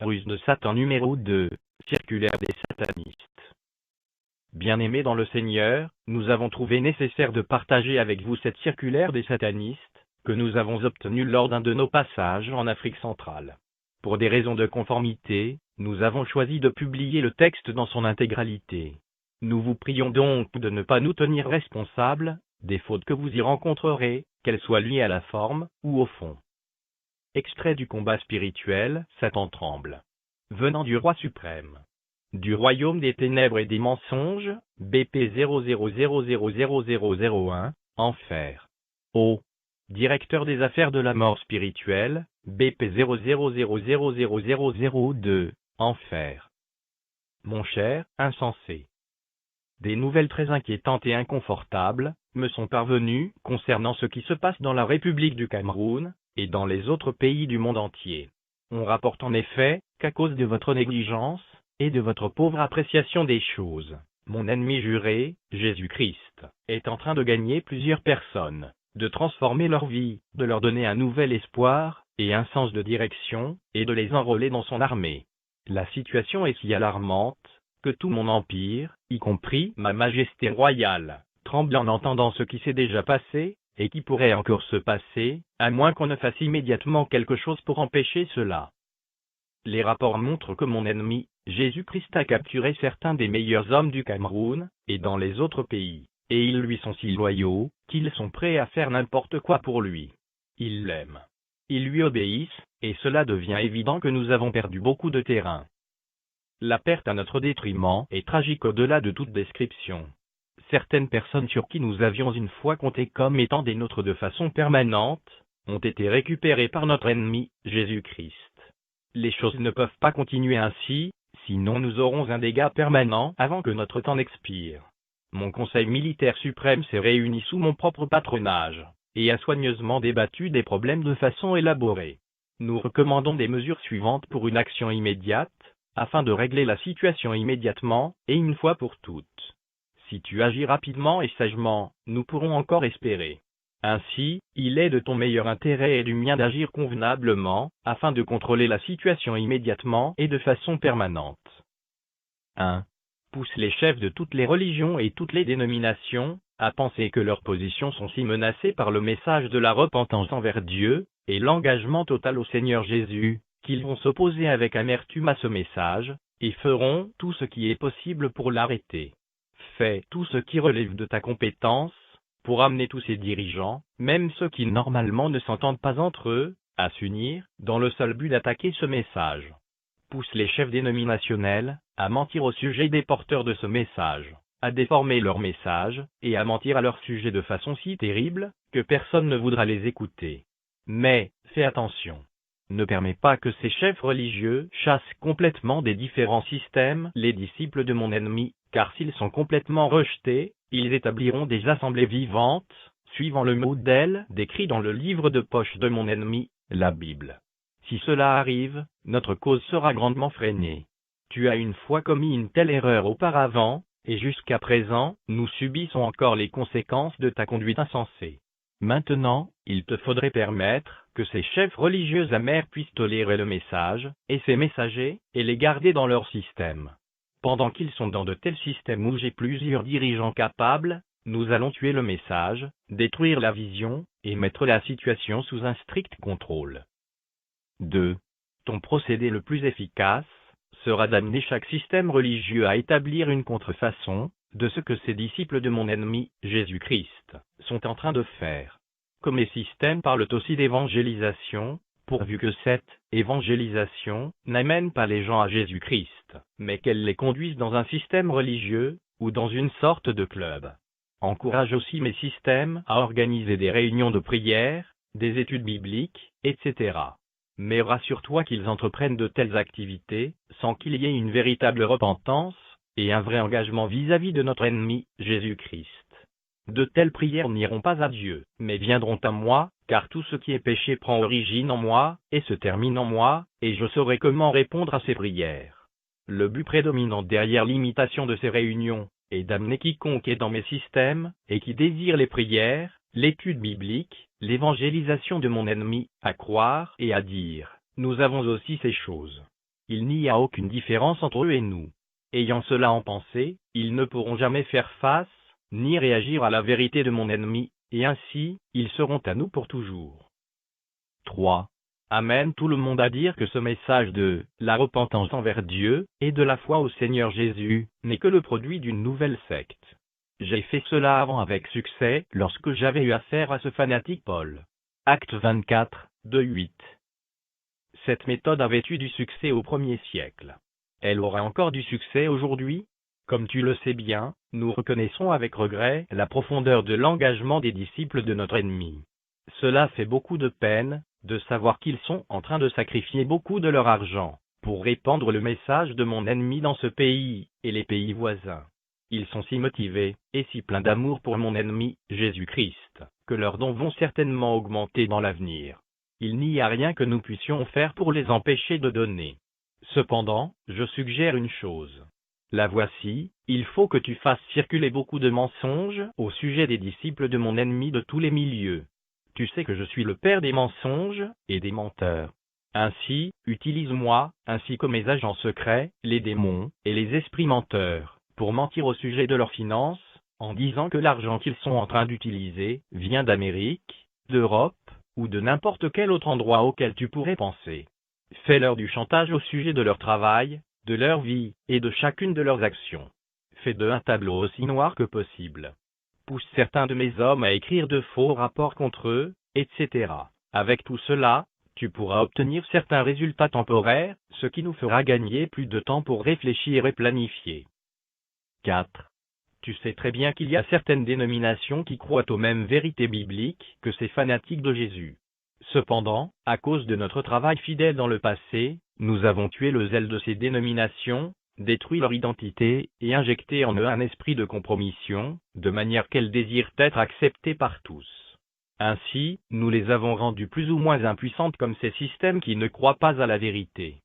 Ruse de Satan numéro 2. Circulaire des satanistes. Bien-aimés dans le Seigneur, nous avons trouvé nécessaire de partager avec vous cette circulaire des satanistes, que nous avons obtenue lors d'un de nos passages en Afrique centrale. Pour des raisons de conformité, nous avons choisi de publier le texte dans son intégralité. Nous vous prions donc de ne pas nous tenir responsables des fautes que vous y rencontrerez, qu'elles soient liées à la forme ou au fond. Extrait du combat spirituel, Satan tremble. Venant du roi suprême. Du royaume des ténèbres et des mensonges, BP 00000001, Enfer. O. Directeur des affaires de la mort spirituelle, BP 00000002, Enfer. Mon cher, insensé. Des nouvelles très inquiétantes et inconfortables me sont parvenues concernant ce qui se passe dans la République du Cameroun et dans les autres pays du monde entier. On rapporte en effet qu'à cause de votre négligence et de votre pauvre appréciation des choses, mon ennemi juré, Jésus-Christ, est en train de gagner plusieurs personnes, de transformer leur vie, de leur donner un nouvel espoir et un sens de direction, et de les enrôler dans son armée. La situation est si alarmante que tout mon empire, y compris ma majesté royale, tremble en entendant ce qui s'est déjà passé, et qui pourrait encore se passer, à moins qu'on ne fasse immédiatement quelque chose pour empêcher cela. Les rapports montrent que mon ennemi, Jésus-Christ, a capturé certains des meilleurs hommes du Cameroun, et dans les autres pays, et ils lui sont si loyaux, qu'ils sont prêts à faire n'importe quoi pour lui. Ils l'aiment. Ils lui obéissent, et cela devient évident que nous avons perdu beaucoup de terrain. La perte à notre détriment est tragique au-delà de toute description. Certaines personnes sur qui nous avions une fois compté comme étant des nôtres de façon permanente, ont été récupérées par notre ennemi, Jésus-Christ. Les choses ne peuvent pas continuer ainsi, sinon nous aurons un dégât permanent avant que notre temps n'expire. Mon conseil militaire suprême s'est réuni sous mon propre patronage, et a soigneusement débattu des problèmes de façon élaborée. Nous recommandons des mesures suivantes pour une action immédiate, afin de régler la situation immédiatement, et une fois pour toutes. Si tu agis rapidement et sagement, nous pourrons encore espérer. Ainsi, il est de ton meilleur intérêt et du mien d'agir convenablement, afin de contrôler la situation immédiatement et de façon permanente. 1. Pousse les chefs de toutes les religions et toutes les dénominations à penser que leurs positions sont si menacées par le message de la repentance envers Dieu et l'engagement total au Seigneur Jésus, qu'ils vont s'opposer avec amertume à ce message, et feront tout ce qui est possible pour l'arrêter. Fais tout ce qui relève de ta compétence, pour amener tous ces dirigeants, même ceux qui normalement ne s'entendent pas entre eux, à s'unir, dans le seul but d'attaquer ce message. Pousse les chefs dénominationnels à mentir au sujet des porteurs de ce message, à déformer leur message, et à mentir à leur sujet de façon si terrible, que personne ne voudra les écouter. Mais, fais attention. Ne permets pas que ces chefs religieux chassent complètement des différents systèmes les disciples de mon ennemi, car s'ils sont complètement rejetés, ils établiront des assemblées vivantes, suivant le modèle décrit dans le livre de poche de mon ennemi, la Bible. Si cela arrive, notre cause sera grandement freinée. Tu as une fois commis une telle erreur auparavant, et jusqu'à présent, nous subissons encore les conséquences de ta conduite insensée. Maintenant, il te faudrait permettre que ces chefs religieux amers puissent tolérer le message, et ses messagers, et les garder dans leur système. Pendant qu'ils sont dans de tels systèmes où j'ai plusieurs dirigeants capables, nous allons tuer le message, détruire la vision, et mettre la situation sous un strict contrôle. 2. Ton procédé le plus efficace sera d'amener chaque système religieux à établir une contrefaçon de ce que ces disciples de mon ennemi, Jésus-Christ, sont en train de faire. Comme les systèmes parlent aussi d'évangélisation, pourvu que cette évangélisation n'amène pas les gens à Jésus-Christ, mais qu'elle les conduise dans un système religieux, ou dans une sorte de club. Encourage aussi mes systèmes à organiser des réunions de prière, des études bibliques, etc. Mais rassure-toi qu'ils entreprennent de telles activités, sans qu'il y ait une véritable repentance, et un vrai engagement vis-à-vis de notre ennemi, Jésus-Christ. De telles prières n'iront pas à Dieu, mais viendront à moi, car tout ce qui est péché prend origine en moi, et se termine en moi, et je saurai comment répondre à ces prières. Le but prédominant derrière l'imitation de ces réunions est d'amener quiconque est dans mes systèmes, et qui désire les prières, l'étude biblique, l'évangélisation de mon ennemi, à croire et à dire, nous avons aussi ces choses. il n'y a aucune différence entre eux et nous. Ayant cela en pensée, ils ne pourront jamais faire face, ni réagir à la vérité de mon ennemi, et ainsi, ils seront à nous pour toujours. 3. Amène tout le monde à dire que ce message de la repentance envers Dieu et de la foi au Seigneur Jésus n'est que le produit d'une nouvelle secte. J'ai fait cela avant avec succès lorsque j'avais eu affaire à ce fanatique Paul. Acte 24, 2-8. Cette méthode avait eu du succès au 1er siècle. Elle aura encore du succès aujourd'hui. Comme tu le sais bien, nous reconnaissons avec regret la profondeur de l'engagement des disciples de notre ennemi. Cela fait beaucoup de peine de savoir qu'ils sont en train de sacrifier beaucoup de leur argent pour répandre le message de mon ennemi dans ce pays et les pays voisins. Ils sont si motivés et si pleins d'amour pour mon ennemi, Jésus-Christ, que leurs dons vont certainement augmenter dans l'avenir. Il n'y a rien que nous puissions faire pour les empêcher de donner. Cependant, je suggère une chose. La voici, il faut que tu fasses circuler beaucoup de mensonges au sujet des disciples de mon ennemi de tous les milieux. Tu sais que je suis le père des mensonges et des menteurs. Ainsi, utilise-moi, ainsi que mes agents secrets, les démons et les esprits menteurs, pour mentir au sujet de leurs finances, en disant que l'argent qu'ils sont en train d'utiliser vient d'Amérique, d'Europe, ou de n'importe quel autre endroit auquel tu pourrais penser. Fais-leur du chantage au sujet de leur travail, de leur vie, et de chacune de leurs actions. Fais d'eux un tableau aussi noir que possible. Pousse certains de mes hommes à écrire de faux rapports contre eux, etc. Avec tout cela, tu pourras obtenir certains résultats temporaires, ce qui nous fera gagner plus de temps pour réfléchir et planifier. 4. Tu sais très bien qu'il y a certaines dénominations qui croient aux mêmes vérités bibliques que ces fanatiques de Jésus. Cependant, à cause de notre travail fidèle dans le passé, nous avons tué le zèle de ces dénominations, détruit leur identité et injecté en eux un esprit de compromission, de manière qu'elles désirent être acceptées par tous. Ainsi, nous les avons rendues plus ou moins impuissantes comme ces systèmes qui ne croient pas à la vérité.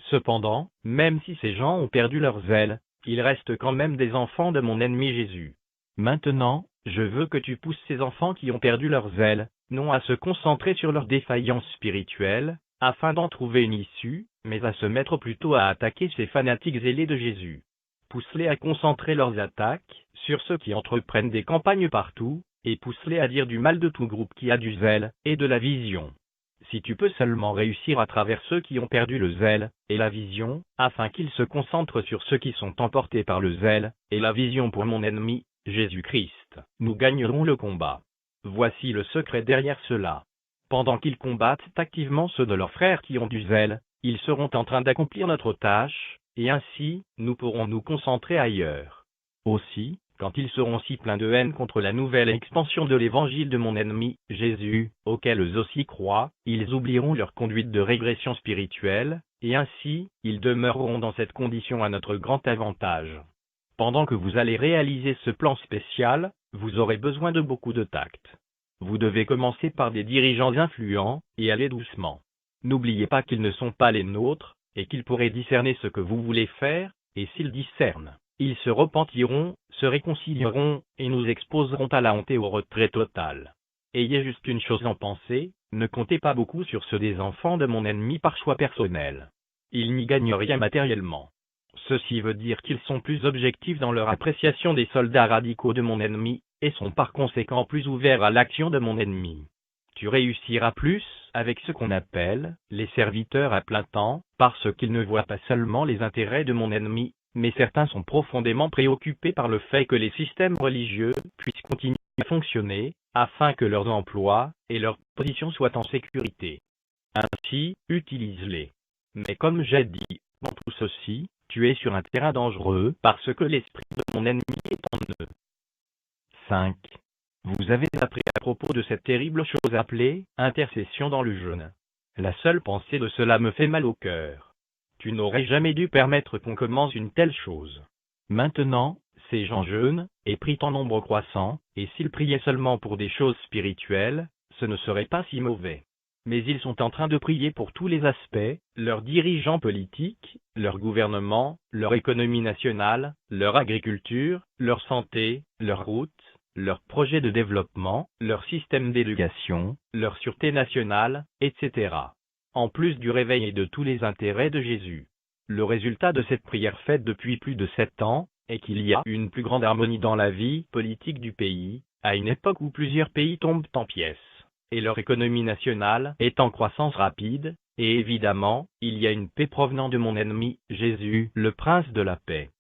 Cependant, même si ces gens ont perdu leur zèle, ils restent quand même des enfants de mon ennemi Jésus. Maintenant, je veux que tu pousses ces enfants qui ont perdu leur zèle, non à se concentrer sur leurs défaillances spirituelles, afin d'en trouver une issue, mais à se mettre plutôt à attaquer ces fanatiques zélés de Jésus. Pousse-les à concentrer leurs attaques sur ceux qui entreprennent des campagnes partout, et pousse-les à dire du mal de tout groupe qui a du zèle et de la vision. Si tu peux seulement réussir à travers ceux qui ont perdu le zèle et la vision, afin qu'ils se concentrent sur ceux qui sont emportés par le zèle et la vision pour mon ennemi, Jésus-Christ, nous gagnerons le combat. Voici le secret derrière cela. Pendant qu'ils combattent activement ceux de leurs frères qui ont du zèle, ils seront en train d'accomplir notre tâche, et ainsi, nous pourrons nous concentrer ailleurs. Aussi, quand ils seront si pleins de haine contre la nouvelle expansion de l'évangile de mon ennemi, Jésus, auquel eux aussi croient, ils oublieront leur conduite de régression spirituelle, et ainsi, ils demeureront dans cette condition à notre grand avantage. Pendant que vous allez réaliser ce plan spécial, vous aurez besoin de beaucoup de tact. Vous devez commencer par des dirigeants influents, et aller doucement. N'oubliez pas qu'ils ne sont pas les nôtres, et qu'ils pourraient discerner ce que vous voulez faire, et s'ils discernent, ils se repentiront, se réconcilieront, et nous exposeront à la honte et au retrait total. Ayez juste une chose en pensée, ne comptez pas beaucoup sur ceux des enfants de mon ennemi par choix personnel. Ils n'y gagnent rien matériellement. Ceci veut dire qu'ils sont plus objectifs dans leur appréciation des soldats radicaux de mon ennemi, et sont par conséquent plus ouverts à l'action de mon ennemi. Tu réussiras plus avec ce qu'on appelle les serviteurs à plein temps, parce qu'ils ne voient pas seulement les intérêts de mon ennemi, mais certains sont profondément préoccupés par le fait que les systèmes religieux puissent continuer à fonctionner, afin que leurs emplois et leurs positions soient en sécurité. Ainsi, utilise-les. Mais comme j'ai dit, dans tout ceci, tu es sur un terrain dangereux parce que l'esprit de mon ennemi est en eux. 5. Vous avez appris à propos de cette terrible chose appelée intercession dans le jeûne. La seule pensée de cela me fait mal au cœur. Tu n'aurais jamais dû permettre qu'on commence une telle chose. Maintenant, ces gens jeûnent, et prient en nombre croissant, et s'ils priaient seulement pour des choses spirituelles, ce ne serait pas si mauvais. Mais ils sont en train de prier pour tous les aspects, leurs dirigeants politiques, leur gouvernement, leur économie nationale, leur agriculture, leur santé, leurs routes, leurs projets de développement, leur système d'éducation, leur sûreté nationale, etc. en plus du réveil et de tous les intérêts de Jésus. Le résultat de cette prière faite depuis plus de 7 ans est qu'il y a une plus grande harmonie dans la vie politique du pays, à une époque où plusieurs pays tombent en pièces, et leur économie nationale est en croissance rapide, et évidemment, il y a une paix provenant de mon ennemi, Jésus, le prince de la paix.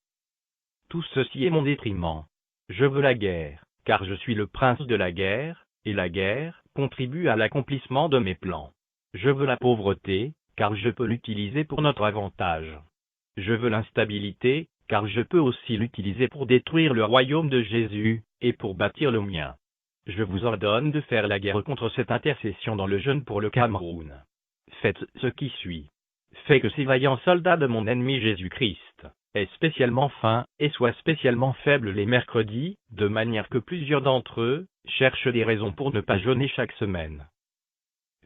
Tout ceci est mon détriment. Je veux la guerre, car je suis le prince de la guerre, et la guerre contribue à l'accomplissement de mes plans. Je veux la pauvreté, car je peux l'utiliser pour notre avantage. Je veux l'instabilité, car je peux aussi l'utiliser pour détruire le royaume de Jésus, et pour bâtir le mien. Je vous ordonne de faire la guerre contre cette intercession dans le jeûne pour le Cameroun. Faites ce qui suit. Faites que ces vaillants soldats de mon ennemi Jésus-Christ aient spécialement faim et soient spécialement faibles les mercredis, de manière que plusieurs d'entre eux cherchent des raisons pour ne pas jeûner chaque semaine.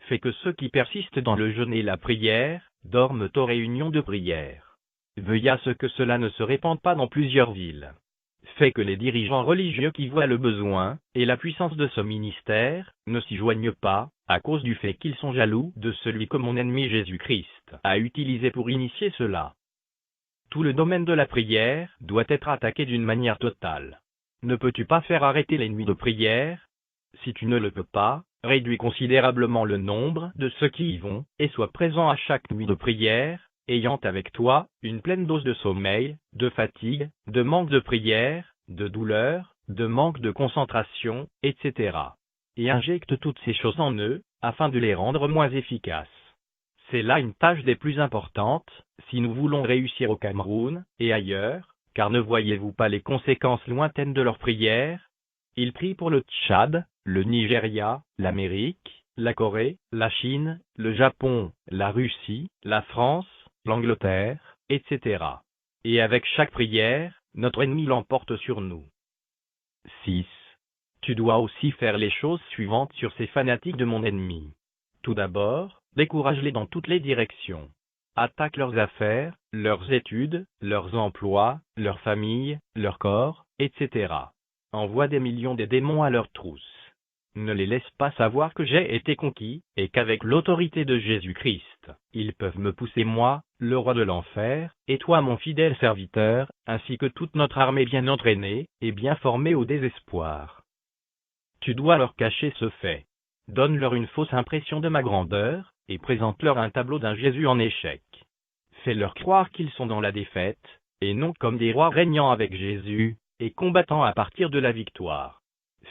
Fais que ceux qui persistent dans le jeûne et la prière dorment aux réunions de prière. Veuille à ce que cela ne se répande pas dans plusieurs villes. Fais que les dirigeants religieux qui voient le besoin et la puissance de ce ministère ne s'y joignent pas, à cause du fait qu'ils sont jaloux de celui que mon ennemi Jésus-Christ a utilisé pour initier cela. Tout le domaine de la prière doit être attaqué d'une manière totale. Ne peux-tu pas faire arrêter les nuits de prière? Si tu ne le peux pas, réduis considérablement le nombre de ceux qui y vont, et sois présent à chaque nuit de prière, ayant avec toi une pleine dose de sommeil, de fatigue, de manque de prière, de douleur, de manque de concentration, etc. Et injecte toutes ces choses en eux, afin de les rendre moins efficaces. C'est là une tâche des plus importantes, si nous voulons réussir au Cameroun, et ailleurs, car ne voyez-vous pas les conséquences lointaines de leur prière? Ils prient pour le Tchad, le Nigeria, l'Amérique, la Corée, la Chine, le Japon, la Russie, la France, l'Angleterre, etc. Et avec chaque prière, notre ennemi l'emporte sur nous. 6. Tu dois aussi faire les choses suivantes sur ces fanatiques de mon ennemi. Tout d'abord, décourage-les dans toutes les directions. Attaque leurs affaires, leurs études, leurs emplois, leurs familles, leur corps, etc. Envoie des millions de démons à leurs trousses. Ne les laisse pas savoir que j'ai été conquis, et qu'avec l'autorité de Jésus-Christ, ils peuvent me pousser moi, le roi de l'enfer, et toi mon fidèle serviteur, ainsi que toute notre armée bien entraînée, et bien formée au désespoir. Tu dois leur cacher ce fait. Donne-leur une fausse impression de ma grandeur, et présente-leur un tableau d'un Jésus en échec. Fais-leur croire qu'ils sont dans la défaite, et non comme des rois régnant avec Jésus, et combattant à partir de la victoire.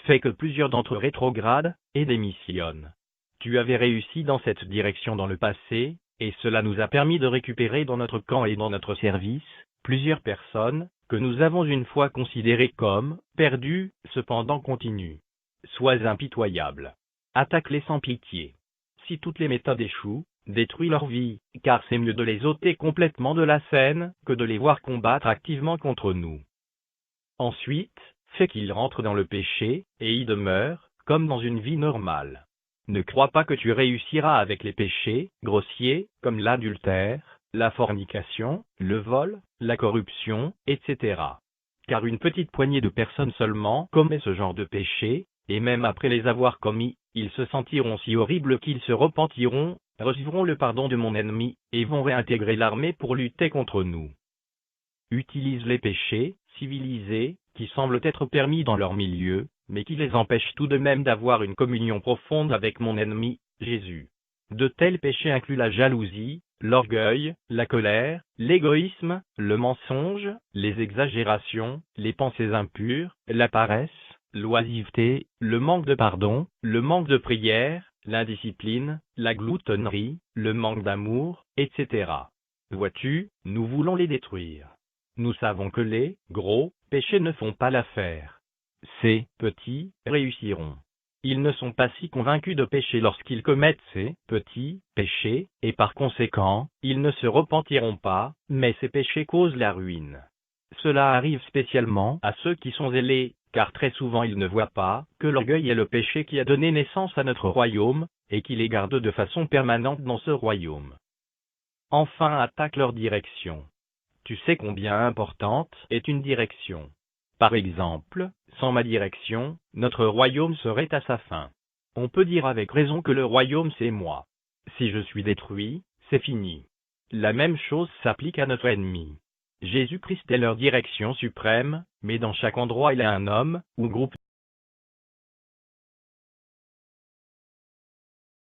Fais que plusieurs d'entre eux rétrogradent, et démissionnent. Tu avais réussi dans cette direction dans le passé, et cela nous a permis de récupérer dans notre camp et dans notre service, plusieurs personnes, que nous avons une fois considérées comme perdues, cependant continues. Sois impitoyable. Attaque-les sans pitié. Si toutes les méthodes échouent, détruis leur vie, car c'est mieux de les ôter complètement de la scène que de les voir combattre activement contre nous. Ensuite, fais qu'ils rentrent dans le péché, et y demeurent, comme dans une vie normale. Ne crois pas que tu réussiras avec les péchés grossiers, comme l'adultère, la fornication, le vol, la corruption, etc. Car une petite poignée de personnes seulement commet ce genre de péché, et même après les avoir commis, ils se sentiront si horribles qu'ils se repentiront, recevront le pardon de mon ennemi, et vont réintégrer l'armée pour lutter contre nous. Utilise les péchés civilisés, qui semblent être permis dans leur milieu, mais qui les empêchent tout de même d'avoir une communion profonde avec mon ennemi, Jésus. De tels péchés incluent la jalousie, l'orgueil, la colère, l'égoïsme, le mensonge, les exagérations, les pensées impures, la paresse, l'oisiveté, le manque de pardon, le manque de prière, l'indiscipline, la gloutonnerie, le manque d'amour, etc. Vois-tu, nous voulons les détruire. Nous savons que les gros péchés ne font pas l'affaire. Ces petits réussiront. Ils ne sont pas si convaincus de pécher lorsqu'ils commettent ces petits péchés, et par conséquent, ils ne se repentiront pas, mais ces péchés causent la ruine. Cela arrive spécialement à ceux qui sont zélés, car très souvent ils ne voient pas que l'orgueil est le péché qui a donné naissance à notre royaume, et qui les garde de façon permanente dans ce royaume. Enfin, attaque leur direction. Tu sais combien importante est une direction. Par exemple, sans ma direction, notre royaume serait à sa fin. On peut dire avec raison que le royaume c'est moi. Si je suis détruit, c'est fini. La même chose s'applique à notre ennemi. Jésus-Christ est leur direction suprême, mais dans chaque endroit il y a un homme, ou groupe